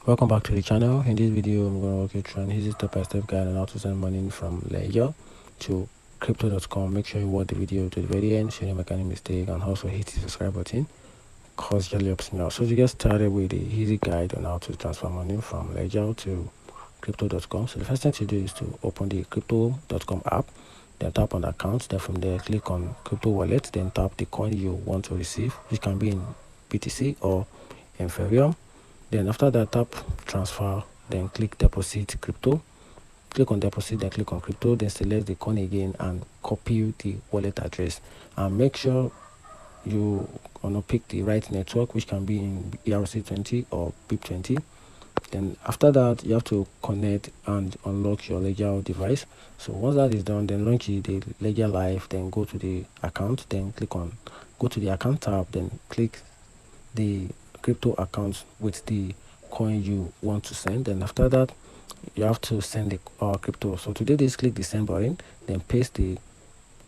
Welcome back to the channel. In this video, I'm going to walk you through an easy step-by-step guide on how to send money from Ledger to crypto.com. Make sure you watch the video to the very end so you don't make any mistake, and also hit the subscribe button because it really helps me out. So to get started with the easy guide on how to transfer money from Ledger to crypto.com, so the first thing to do is to open the crypto.com app, then tap on the account, then from there click on crypto wallet, then tap the coin you want to receive, which can be in BTC or Ethereum. Then after that, tap transfer, then click deposit crypto. Click on deposit, then click on crypto, then select the coin again and copy the wallet address. And make sure you want to pick the right network, which can be in ERC20 or BIP20. Then after that, you have to connect and unlock your Ledger device. So once that is done, then launch the Ledger Live, then go to the account, then go to the account tab, then click the crypto account with the coin you want to send. And after that, you have to send the crypto. So to do this, click the send button, then paste the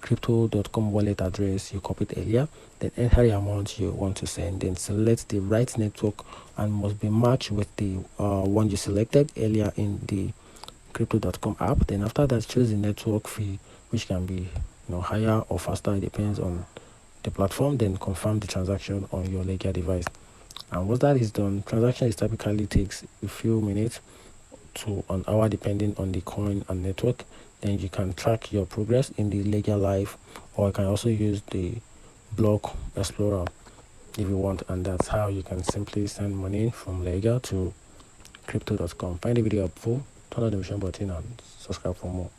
crypto.com wallet address you copied earlier, then enter the amount you want to send, then select the right network and must be matched with the one you selected earlier in the crypto.com app. Then after that, choose the network fee, which can be higher or faster, it depends on the platform. Then confirm the transaction on your Ledger device. And once that is done, transaction typically takes a few minutes to an hour depending on the coin and network. Then you can track your progress in the Ledger Live, or you can also use the Block Explorer if you want, and that's how you can simply send money from Ledger to crypto.com. Find the video helpful, turn on the notification button and subscribe for more.